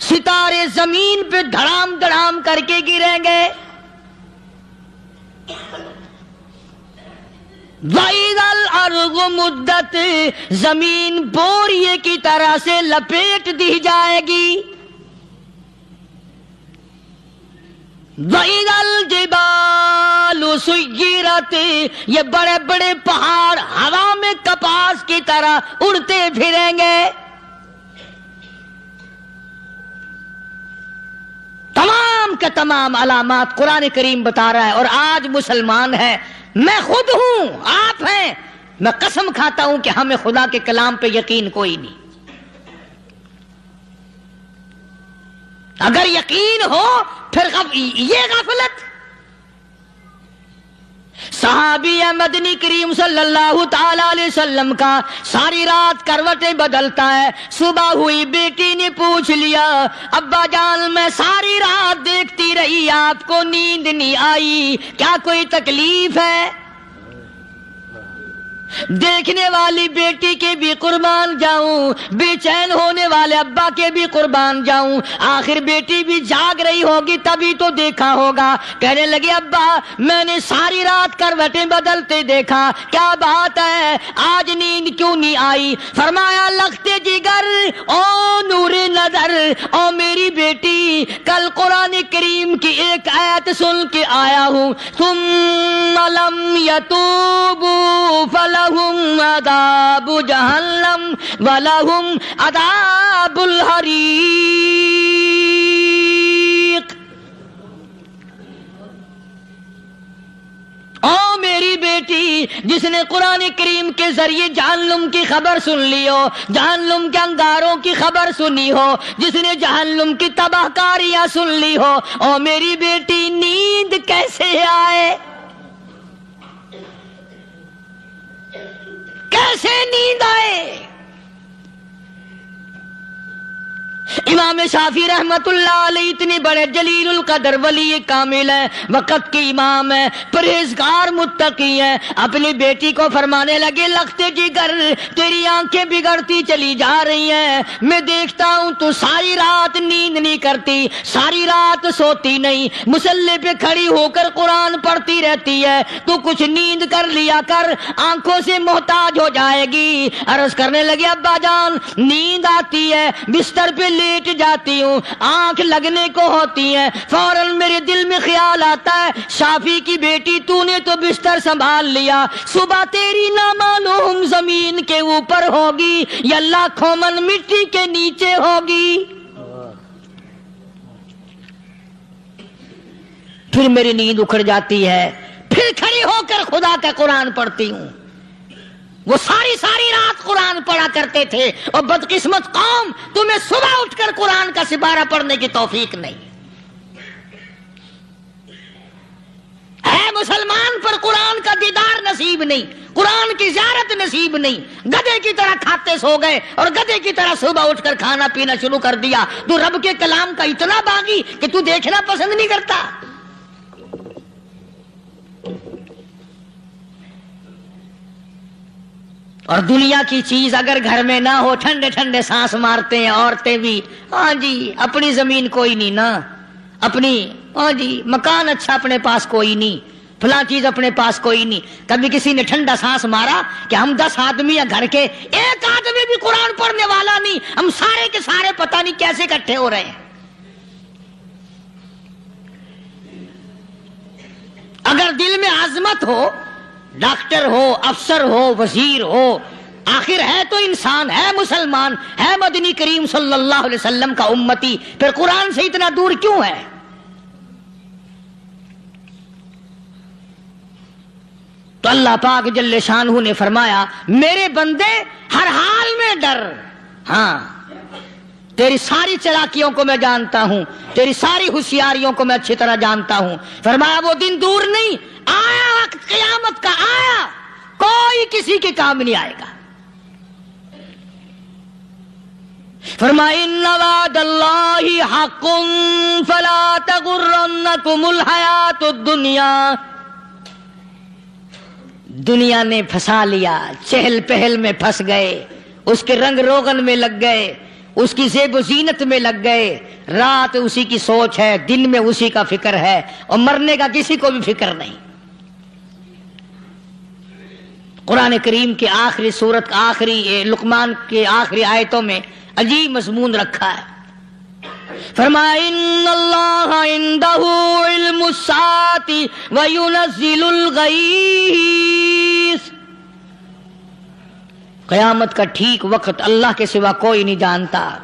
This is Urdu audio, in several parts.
ستارے زمین پہ دھڑام دھڑام کر کے گریں گے. وَإِذَا الْأَرْضُ مُدَّتْ زمین بوریے کی طرح سے لپیٹ دی جائے گی. وَإِذَا الْجِبَالُ سُيِّرَتْ یہ بڑے بڑے پہاڑ ہوا میں کپاس کی طرح اڑتے پھریں گے. تمام کے تمام علامات قرآن کریم بتا رہا ہے. اور آج مسلمان ہے، میں خود ہوں، آپ ہیں، میں قسم کھاتا ہوں کہ ہمیں خدا کے کلام پہ یقین کوئی نہیں. اگر یقین ہو پھر یہ غفلت. صحابی مدنی کریم صلی اللہ تعالی علیہ وسلم کا ساری رات کروٹیں بدلتا ہے. صبح ہوئی بیٹی نے پوچھ لیا، ابا جان میں ساری رات دیکھتی رہی، آپ کو نیند نہیں آئی، کیا کوئی تکلیف ہے؟ دیکھنے والی بیٹی کے بھی قربان جاؤں، بے چین ہونے والے ابا کے بھی قربان جاؤں. آخر بیٹی بھی جاگ رہی ہوگی تبھی تو دیکھا ہوگا. کہنے لگے ابا میں نے ساری رات کروٹیں بدلتے دیکھا، کیا بات ہے، آج نیند کیوں نہیں آئی؟ فرمایا لختے جگر او نور نظر، او میری بیٹی کل قرآن کریم کی ایک آیت سن کے آیا ہوں، ثم لم یتوبوا فلہم عذاب جہنم ولہم عذاب الحریق. او میری بیٹی جس نے قرآن کریم کے ذریعے جہنم کی خبر سن لی ہو، جہنم کے انگاروں کی خبر سنی ہو، جس نے جہنم کی تباہ کاریاں سن لی ہو، او میری بیٹی نیند کیسے آئے؟ کیسے نیند آئے؟ امام شافعی رحمت اللہ علیہ اتنے بڑے جلیل القدر ولی کامل ہیں، وقت کے امام ہیں، پرہیزگار متقی ہیں. اپنی بیٹی کو فرمانے لگے لختے جگر تیری آنکھیں بگڑتی چلی جا رہی ہیں، میں دیکھتا ہوں تو ساری رات نیند نہیں کرتی، ساری رات سوتی نہیں، مصلی پہ کھڑی ہو کر قرآن پڑھتی رہتی ہے، تو کچھ نیند کر لیا کر، آنکھوں سے محتاج ہو جائے گی. عرض کرنے لگے ابا جان نیند آتی ہے، بستر پہ لیٹ جاتی ہوں، آنکھ لگنے کو ہوتی ہے، فوراً میرے دل میں خیال آتا ہے شافی کی بیٹی تو نے تو بستر سنبھال لیا، صبح تیری نہ معلوم زمین کے اوپر ہوگی یا لاکھوں من مٹی کے نیچے ہوگی. پھر میری نیند اکھڑ جاتی ہے، پھر کھڑی ہو کر خدا کا قرآن پڑھتی ہوں. وہ ساری رات قرآن پڑھا کرتے تھے، اور بدقسمت قوم تمہیں صبح اٹھ کر قرآن کا سپارہ پڑھنے کی توفیق نہیں ہے. مسلمان پر قرآن کا دیدار نصیب نہیں، قرآن کی زیارت نصیب نہیں. گدھے کی طرح کھاتے سو گئے اور گدھے کی طرح صبح اٹھ کر کھانا پینا شروع کر دیا. تو رب کے کلام کا اتنا باغی کہ تو دیکھنا پسند نہیں کرتا. اور دنیا کی چیز اگر گھر میں نہ ہو، ٹھنڈے ٹھنڈے سانس مارتے ہیں عورتیں بھی، ہاں جی اپنی زمین کوئی نہیں نا، اپنی ہاں جی مکان اچھا اپنے پاس کوئی نہیں، فلاں چیز اپنے پاس کوئی نہیں. کبھی کسی نے ٹھنڈا سانس مارا کہ ہم 10 آدمی ہیں گھر کے، ایک آدمی بھی قرآن پڑھنے والا نہیں، ہم سارے کے سارے پتہ نہیں کیسے اکٹھے ہو رہے ہیں. اگر دل میں عظمت ہو، ڈاکٹر ہو، افسر ہو، وزیر ہو، آخر ہے تو انسان، ہے مسلمان، ہے مدنی کریم صلی اللہ علیہ وسلم کا امتی، پھر قرآن سے اتنا دور کیوں ہے؟ تو اللہ پاک جل شانہ نے فرمایا میرے بندے ہر حال میں ڈر. ہاں تیری ساری چلاکیوں کو میں جانتا ہوں، تیری ساری ہوشیاریوں کو میں اچھی طرح جانتا ہوں. فرمایا وہ دن دور نہیں، آیا وقت قیامت کا، آیا، کوئی کسی کے کام نہیں آئے گا. فرمایا ان وعد اللہ حق فلا تغرنکم الحیات الدنیا. دنیا نے پھنسا لیا، چہل پہل میں پھنس گئے، اس کے رنگ روغن میں لگ گئے، اس کی زیب و زینت میں لگ گئے، رات اسی کی سوچ ہے، دن میں اسی کا فکر ہے، اور مرنے کا کسی کو بھی فکر نہیں۔ قرآن کریم کے آخری سورت کا آخری لقمان کے آخری آیتوں میں عجیب مضمون رکھا ہے۔ فرمایا ان اللہ عندہ علم الساعۃ وینزل الغیث، قیامت کا ٹھیک وقت اللہ کے سوا کوئی نہیں جانتا۔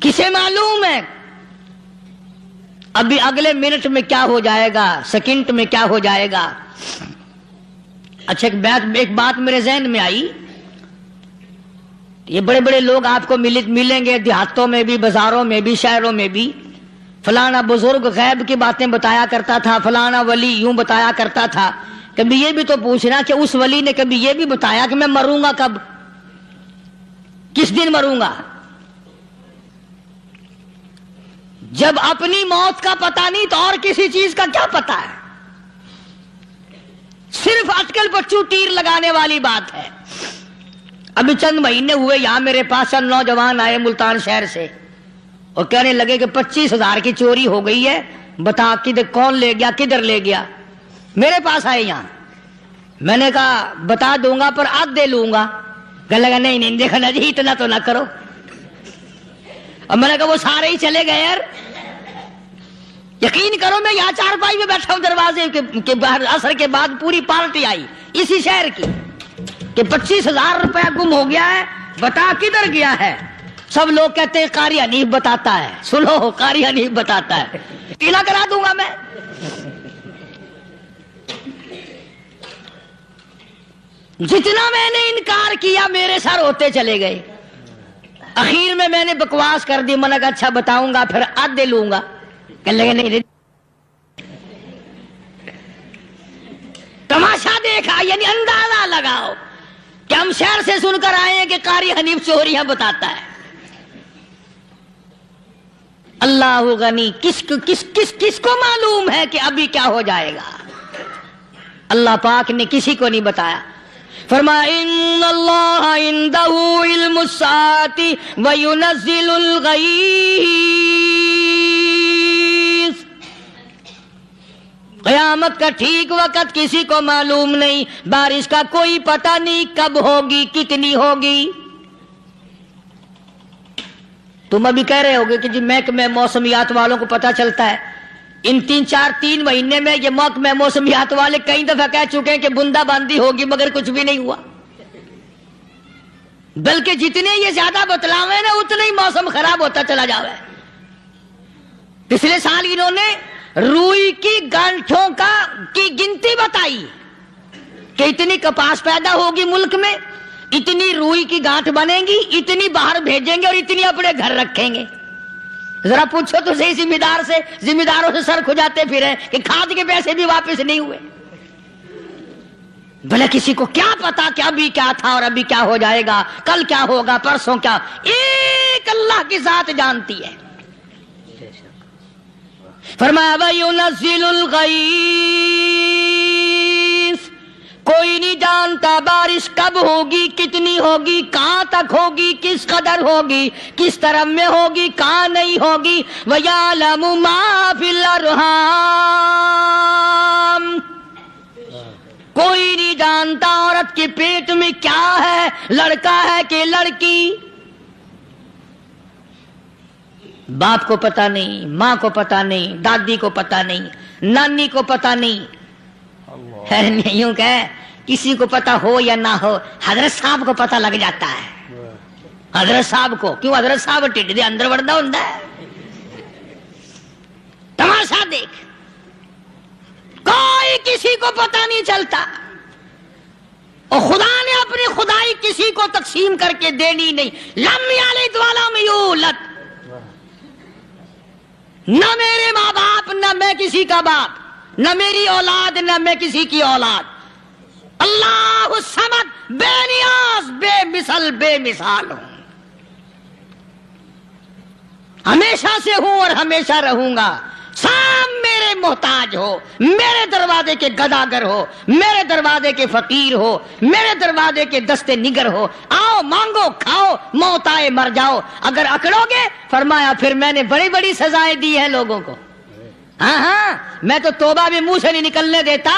کسے معلوم ہے ابھی اگلے منٹ میں کیا ہو جائے گا، سیکنڈ میں کیا ہو جائے گا۔ اچھا ایک بات میرے ذہن میں آئی، یہ بڑے بڑے لوگ آپ کو ملیں گے دیہاتوں میں بھی، بازاروں میں بھی، شہروں میں بھی، فلانا بزرگ غیب کی باتیں بتایا کرتا تھا، فلانا ولی یوں بتایا کرتا تھا۔ کبھی یہ بھی تو پوچھنا کہ اس ولی نے کبھی یہ بھی بتایا کہ میں مروں گا کب، کس دن مروں گا؟ جب اپنی موت کا پتہ نہیں تو اور کسی چیز کا کیا پتہ ہے؟ صرف اٹکل پچو تیر لگانے والی بات ہے۔ ابھی چند مہینے ہوئے یہاں میرے پاس چند نوجوان آئے ملتان شہر سے اور کہنے لگے کہ 25,000 کی چوری ہو گئی ہے، بتا کدھر کون لے گیا، کدھر لے گیا۔ میرے پاس آئے یہاں، میں نے کہا بتا دوں گا پر آدھے لوں گا۔ کہنے لگا نہیں نہیں دیکھا نا جی اتنا تو نہ کرو۔ اور میں نے کہا وہ سارے ہی چلے گئے یار، یقین کرو میں یہاں چارپائی میں بیٹھا ہوں دروازے کے باہر، عصر کے بعد پوری پارٹی آئی اسی شہر کی کہ 25,000 روپیہ گم ہو گیا ہے، بتا کدھر گیا ہے۔ سب لوگ کہتے ہیں قاری حنیف بتاتا ہے، سنو قاری حنیف بتاتا ہے، قلعہ کرا دوں گا میں۔ جتنا میں نے انکار کیا میرے سر ہوتے چلے گئے۔ اخیر میں نے بکواس کر دی، میں نے کہا اچھا بتاؤں گا پھر آدھے لوں گا۔ کہنے لگے نہیں تماشا دیکھا، یعنی اندازہ لگاؤ کہ ہم شہر سے سن کر آئے ہیں کہ قاری حنیف چوریاں بتاتا ہے۔ اللہ غنی، کس کو معلوم ہے کہ ابھی کیا ہو جائے گا؟ اللہ پاک نے کسی کو نہیں بتایا۔ فرمایا ان اللہ عندہ علم الساعۃ وینزل الغیث، قیامت کا ٹھیک وقت کسی کو معلوم نہیں، بارش کا کوئی پتہ نہیں کب ہوگی، کتنی ہوگی۔ تم ابھی کہہ رہے ہوگے کہ جی محکمہ موسمیات والوں کو پتہ چلتا ہے۔ ان 3 مہینے میں یہ محکمہ موسمیات والے کئی دفعہ کہہ چکے ہیں کہ بندہ باندی ہوگی، مگر کچھ بھی نہیں ہوا۔ بلکہ جتنے یہ زیادہ بتلاوے نا اتنا ہی موسم خراب ہوتا چلا جاوے۔ پچھلے سال انہوں نے روئی کی گانٹھوں کی گنتی بتائی کہ اتنی کپاس پیدا ہوگی ملک میں، اتنی روئی کی گانٹھ بنے گی، اتنی باہر بھیجیں گے اور اتنی اپنے گھر رکھیں گے۔ ذرا پوچھو تو صحیح ذمہ داروں سے سر کھجاتے پھرے کہ کھاد کے پیسے بھی واپس نہیں ہوئے۔ بھلے کسی کو کیا پتا کہ ابھی کیا تھا اور ابھی کیا ہو جائے گا، کل کیا ہوگا، پرسوں کیا، ایک اللہ کی ذات جانتی ہے۔ فرمایا وَيُنَزِّلُ الْغَيْثَ، کوئی نہیں جانتا بارش کب ہوگی، کتنی ہوگی، کہاں تک ہوگی، کس قدر ہوگی، کس طرح میں ہوگی، کہاں نہیں ہوگی۔ وَيَعْلَمُ مَا فِي الْأَرْحَامِ، کوئی نہیں جانتا عورت کے پیٹ میں کیا ہے، لڑکا ہے کہ لڑکی۔ باپ کو پتہ نہیں، ماں کو پتہ نہیں، دادی کو پتہ نہیں، نانی کو پتہ نہیں۔ یوں کہ کسی کو پتہ ہو یا نہ ہو، حضرت صاحب کو پتہ لگ جاتا ہے۔ حضرت صاحب کو کیوں؟ حضرت صاحب ٹھڈ دے اندر وڑدا ہوندا ہے۔ تماشا دیکھ، کوئی کسی کو پتہ نہیں چلتا، اور خدا نے اپنی خدائی کسی کو تقسیم کر کے دینی نہیں۔ لم یلد ولم یولد، نہ میرے ماں باپ، نہ میں کسی کا باپ، نہ میری اولاد، نہ میں کسی کی اولاد۔ اللہ الصمد، بے نیاز، بے مثل، بے مثال ہوں، ہمیشہ سے ہوں اور ہمیشہ رہوں گا۔ سامنے میرے محتاج ہو، میرے دروازے کے گداگر ہو، میرے دروازے کے فقیر ہو، میرے دروازے کے دستے نگر ہو، آؤ مانگو کھاؤ، موت آئے مر جاؤ، اگر اکڑو گے فرمایا پھر میں نے بڑی بڑی سزائیں دی ہیں لوگوں کو. ہاں ہاں میں تو توبہ بھی منہ سے نہیں نکلنے دیتا،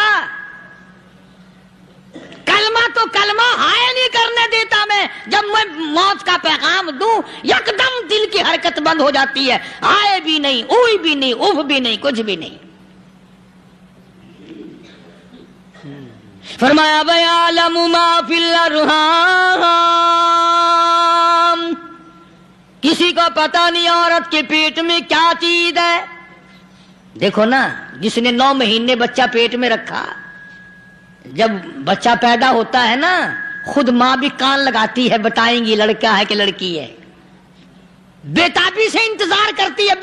کلمہ تو کلمہ ہائے نہیں کرنے دیتا میں. جب میں موت کا پیغام دوں یکدم دل کی حرکت بند ہو جاتی ہے، ہائے بھی نہیں، اوئی بھی نہیں، اف بھی نہیں، کچھ بھی نہیں. فرمایا وَيَعْلَمُ مَا فِي الْأَرْحَامِ، کسی کو پتہ نہیں عورت کے پیٹ میں کیا چیز ہے. دیکھو نا، جس نے 9 مہینے بچہ پیٹ میں رکھا، جب بچہ پیدا ہوتا ہے نا خود ماں بھی کان لگاتی ہے، بتائیں گی لڑکا ہے کہ لڑکی ہے. بےتابی سے انتظار کرتی ہے،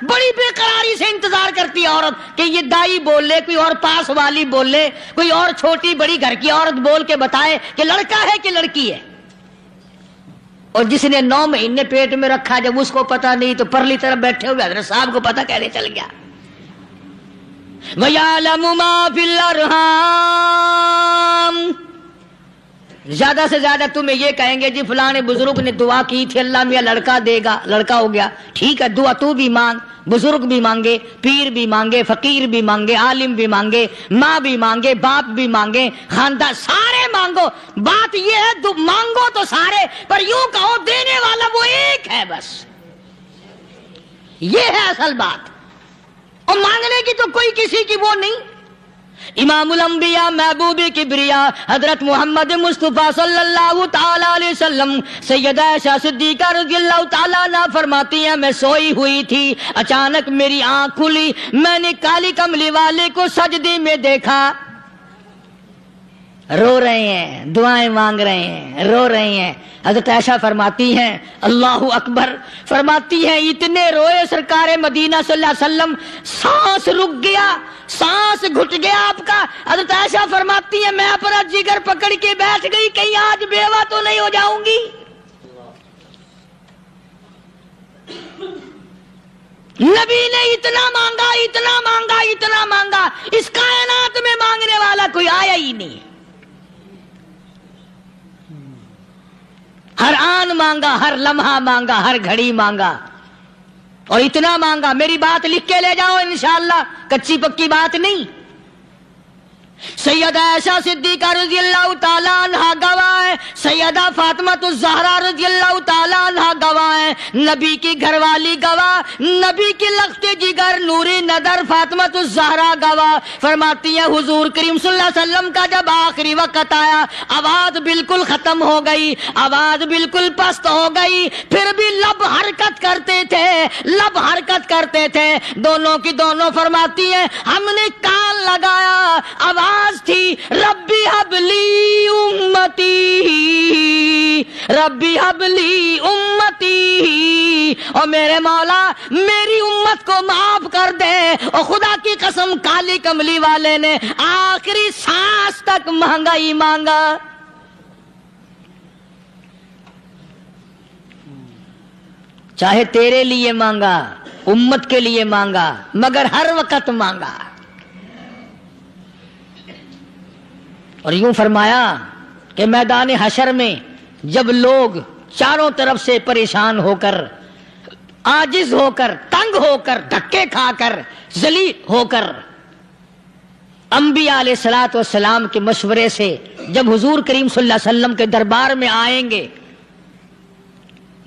بڑی بے قراری سے انتظار کرتی ہے عورت کہ یہ دائی بول لے، کوئی اور پاس والی بول لے، کوئی اور چھوٹی بڑی گھر کی عورت بول کے بتائے کہ لڑکا ہے کہ لڑکی ہے. اور جس نے 9 مہینے پیٹ میں رکھا جب اس کو پتا نہیں تو پرلی طرف بیٹھے ہوئے حضرت صاحب کو پتا کیسے چل گیا. وَيَعْلَمُ مَا فِي الْأَرْحَامِ، زیادہ سے زیادہ تمہیں یہ کہیں گے جی فلاں بزرگ نے دعا کی تھی اللہ میاں لڑکا دے گا، لڑکا ہو گیا. ٹھیک ہے، دعا تو بھی مانگ، بزرگ بھی مانگے، پیر بھی مانگے، فقیر بھی مانگے، عالم بھی مانگے، ماں بھی مانگے، باپ بھی مانگے، خاندان سارے مانگو. بات یہ ہے مانگو تو سارے، پر یوں کہو دینے والا وہ ایک ہے بس. یہ ہے اصل بات، اور مانگنے کی تو کوئی کسی کی وہ نہیں. امام الانبیاء محبوب کبریا حضرت محمد مصطفیٰ صلی اللہ تعالی علیہ وسلم سیدہ عائشہ صدیقہ رضی اللہ تعالی عنہا فرماتی ہیں میں سوئی ہوئی تھی، اچانک میری آنکھ کھلی، میں نے کالی کملی والے کو سجدے میں دیکھا، رو رہے ہیں، دعائیں مانگ رہے ہیں، رو رہے ہیں. حضرت عائشہ فرماتی ہیں اللہ اکبر، فرماتی ہیں اتنے روئے سرکار مدینہ صلی اللہ علیہ وسلم، سانس رک گیا، سانس گھٹ گیا آپ کا. حضرت عائشہ فرماتی ہیں میں اپنا جگر پکڑ کے بیٹھ گئی، کہیں آج بیوہ تو نہیں ہو جاؤں گی. نبی نے اتنا مانگا، اتنا مانگا، اتنا مانگا، اس کائنات میں مانگنے والا کوئی آیا ہی نہیں. ہر آن مانگا، ہر لمحہ مانگا، ہر گھڑی مانگا، اور اتنا مانگا. میری بات لکھ کے لے جاؤ انشاءاللہ، کچی پکی بات نہیں. سیدہ عائشہ صدیقہ رضی اللہ تعالیٰ عنہا گواہ ہے، سیدہ فاطمہ الزہرا رضی اللہ تعالیٰ عنہا گواہ ہے، نبی کی گھر والی گواہ، نبی کی لخت جگر نوری نظر فاطمہ الزہرا گواہ. فرماتی ہیں حضور کریم صلی اللہ علیہ وسلم کا جب آخری وقت آیا، آواز بالکل ختم ہو گئی، آواز بالکل پست ہو گئی، پھر بھی لب حرکت کرتے تھے، لب حرکت کرتے تھے، دونوں کی دونوں. فرماتی ہیں ہم نے کان لگایا، آواز تھی ربی حبلی امتی، ربی حبلی امتی، اور میرے مولا میری امت کو معاف کر دے. اور خدا کی قسم کالی کملی والے نے آخری سانس تک مانگا ہی مانگا. چاہے تیرے لیے مانگا، امت کے لیے مانگا، مگر ہر وقت مانگا. اور یوں فرمایا کہ میدان حشر میں جب لوگ چاروں طرف سے پریشان ہو کر، عاجز ہو کر، تنگ ہو کر، دھکے کھا کر، ذلیل ہو کر انبیاء علیہ الصلوۃ والسلام کے مشورے سے جب حضور کریم صلی اللہ علیہ وسلم کے دربار میں آئیں گے،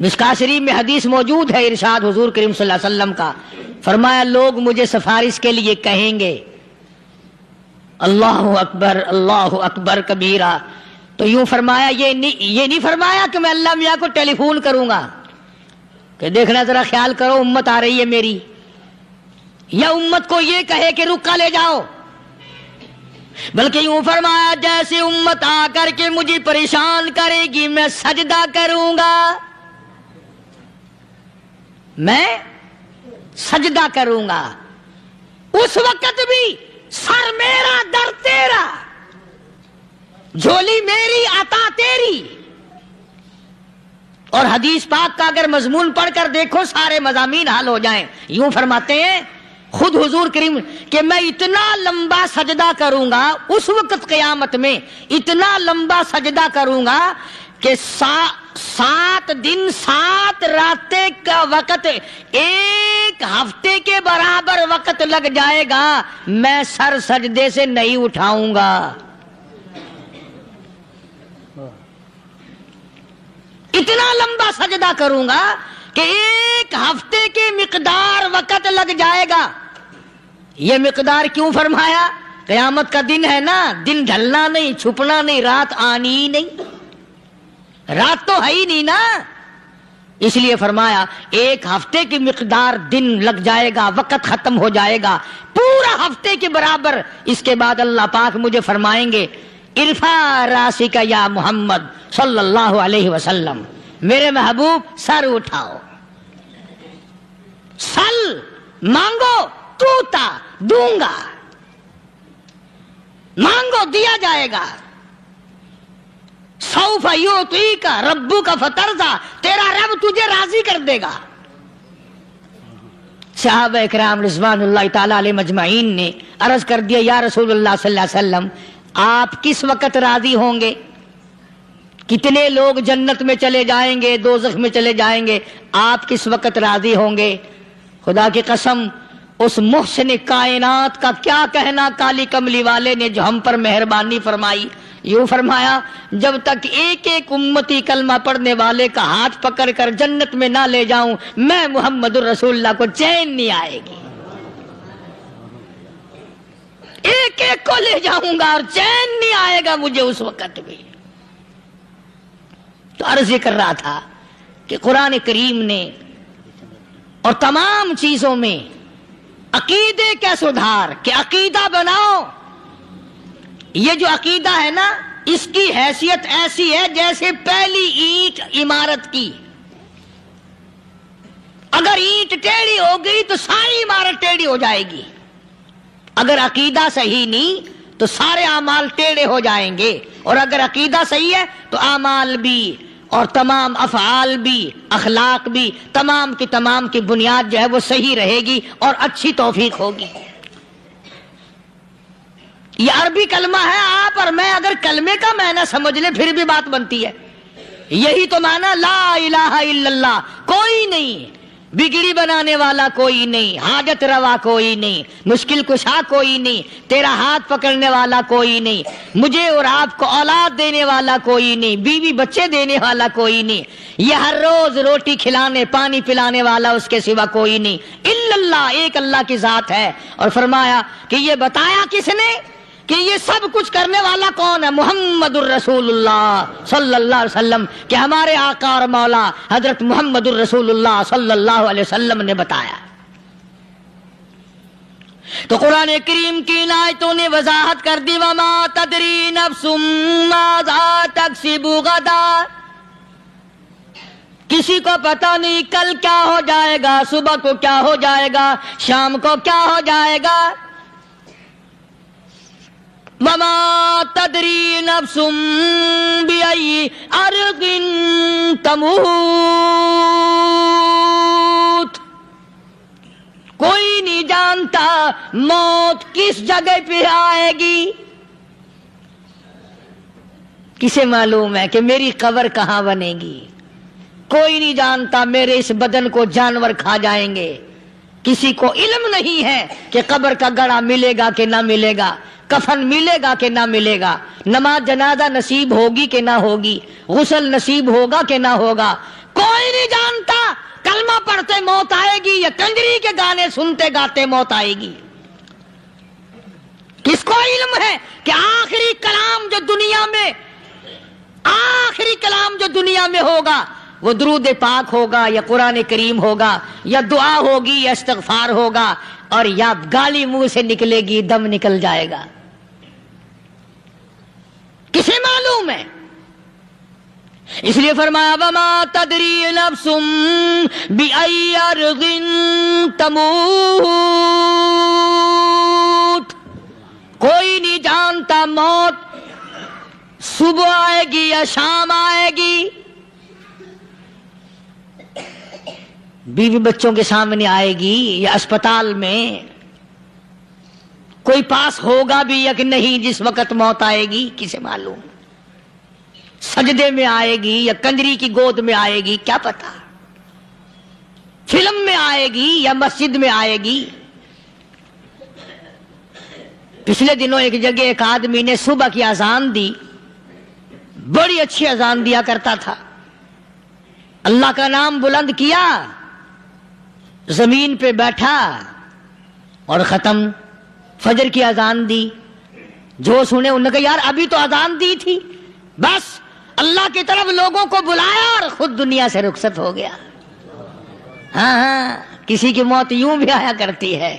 مشکاۃ شریف میں حدیث موجود ہے، ارشاد حضور کریم صلی اللہ علیہ وسلم کا، فرمایا لوگ مجھے سفارش کے لیے کہیں گے اللہ اکبر، اللہ اکبر کبیرہ. تو یوں فرمایا یہ نہیں فرمایا کہ میں اللہ میاں کو ٹیلی فون کروں گا کہ دیکھنا ذرا خیال کرو امت آ رہی ہے میری، یا امت کو یہ کہے کہ رکا لے جاؤ، بلکہ یوں فرمایا جیسے امت آ کر کے مجھے پریشان کرے گی میں سجدہ کروں گا، میں سجدہ کروں گا. اس وقت بھی سر میرا در تیرا، جھولی میری عطا تیری. اور حدیث پاک کا اگر مضمون پڑھ کر دیکھو سارے مضامین حل ہو جائیں. یوں فرماتے ہیں خود حضور کریم کہ میں اتنا لمبا سجدہ کروں گا اس وقت قیامت میں، اتنا لمبا سجدہ کروں گا کہ 7 دن 7 راتیں کا وقت 1 ہفتے کے برابر وقت لگ جائے گا، میں سر سجدے سے نہیں اٹھاؤں گا۔ اتنا لمبا سجدہ کروں گا کہ 1 ہفتے کے مقدار وقت لگ جائے گا۔ یہ مقدار کیوں فرمایا؟ قیامت کا دن ہے نا، دن ڈھلنا نہیں، چھپنا نہیں، رات آنی ہی نہیں، رات تو ہے ہی نہیں نا، اس لیے فرمایا 1 ہفتے کی مقدار دن لگ جائے گا، وقت ختم ہو جائے گا پورا ہفتے کے برابر۔ اس کے بعد اللہ پاک مجھے فرمائیں گے ارفع راسک یا محمد صلی اللہ علیہ وسلم، میرے محبوب سر اٹھاؤ، سل مانگو توتا دوں گا، مانگو دیا جائے گا، سوف یعطیک ربک فترضی، تیرا رب تجھے راضی کر دے گا۔ صحابہ اکرام رضوان اللہ تعالی علیہ مجمعین نے عرض کر دیا یا رسول اللہ صلی اللہ علیہ وسلم آپ کس وقت راضی ہوں گے؟ کتنے لوگ جنت میں چلے جائیں گے، دوزخ میں چلے جائیں گے، آپ کس وقت راضی ہوں گے؟ خدا کی قسم اس محسن کائنات کا کیا کہنا کالی کملی والے نے جو ہم پر مہربانی فرمائی، یوں فرمایا جب تک ایک ایک امتی کلمہ پڑھنے والے کا ہاتھ پکڑ کر جنت میں نہ لے جاؤں میں محمد الرسول اللہ کو چین نہیں آئے گی، ایک ایک کو لے جاؤں گا اور چین نہیں آئے گا مجھے اس وقت بھی۔ تو عرض یہ کر رہا تھا کہ قرآن کریم نے اور تمام چیزوں میں عقیدے کا سدھار کہ عقیدہ بناؤ، یہ جو عقیدہ ہے نا اس کی حیثیت ایسی ہے جیسے پہلی اینٹ عمارت کی، اگر اینٹ ٹیڑھی ہو گئی تو ساری عمارت ٹیڑھی ہو جائے گی، اگر عقیدہ صحیح نہیں تو سارے اعمال ٹیڑھے ہو جائیں گے، اور اگر عقیدہ صحیح ہے تو اعمال بھی اور تمام افعال بھی اخلاق بھی تمام کی بنیاد جو ہے وہ صحیح رہے گی اور اچھی توفیق ہوگی۔ یہ عربی کلمہ ہے، آپ اور میں اگر کلمے کا معنی سمجھ لیں پھر بھی بات بنتی ہے، یہی تو معنی لا الہ الا اللہ، کوئی نہیں بگڑی بنانے والا، کوئی نہیں حاجت روا، کوئی نہیں مشکل کشا، کوئی نہیں تیرا ہاتھ پکڑنے والا، کوئی نہیں مجھے اور آپ کو اولاد دینے والا، کوئی نہیں بیوی بچے دینے والا، کوئی نہیں یہ ہر روز روٹی کھلانے پانی پلانے والا اس کے سوا کوئی نہیں الا اللہ، ایک اللہ کی ذات ہے۔ اور فرمایا کہ یہ بتایا کس نے کہ یہ سب کچھ کرنے والا کون ہے؟ محمد الرسول اللہ صلی اللہ علیہ وسلم، کہ ہمارے آقا اور مولا حضرت محمد الرسول اللہ صلی اللہ علیہ وسلم نے بتایا۔ تو قرآن کریم کی آیتوں نے وضاحت کر دی وما تدری نفس ماذا تکسب غدا، کسی کو پتہ نہیں کل کیا ہو جائے گا، صبح کو کیا ہو جائے گا، شام کو کیا ہو جائے گا۔ وما تدری نفس بأي أرض تموت، کوئی نہیں جانتا موت کس جگہ پہ آئے گی۔ کسے معلوم ہے کہ میری قبر کہاں بنے گی؟ کوئی نہیں جانتا میرے اس بدن کو جانور کھا جائیں گے، کسی کو علم نہیں ہے کہ قبر کا گڑھا ملے گا کہ نہ ملے گا، کفن ملے گا کہ نہ ملے گا، نماز جنازہ نصیب ہوگی کہ نہ ہوگی، غسل نصیب ہوگا کہ نہ ہوگا، کوئی نہیں جانتا۔ کلمہ پڑھتے موت آئے گی یا کنجری کے گانے سنتے گاتے موت آئے گی؟ کس کو علم ہے کہ آخری کلام جو دنیا میں ہوگا وہ درود پاک ہوگا یا قرآن کریم ہوگا یا دعا ہوگی یا استغفار ہوگا، اور یا گالی منہ سے نکلے گی، دم نکل جائے گا؟ کسے معلوم ہے؟ اس لیے فرمایا وما تدری نفس بأي أرض تموت، کوئی نہیں جانتا موت صبح آئے گی یا شام آئے گی، بیوی بچوں کے سامنے آئے گی یا اسپتال میں کوئی پاس ہوگا بھی یا کہ نہیں جس وقت موت آئے گی کسے معلوم؟ سجدے میں آئے گی یا کنجری کی گود میں آئے گی کیا پتا؟ فلم میں آئے گی یا مسجد میں آئے گی؟ پچھلے دنوں ایک جگہ ایک آدمی نے صبح کی اذان دی، بڑی اچھی اذان دیا کرتا تھا، اللہ کا نام بلند کیا، زمین پہ بیٹھا اور ختم۔ فجر کی اذان دی، جو سنے انہوں نے کہا یار ابھی تو اذان دی تھی، بس اللہ کی طرف لوگوں کو بلایا اور خود دنیا سے رخصت ہو گیا۔ ہاں کسی کی موت یوں بھی آیا کرتی ہے،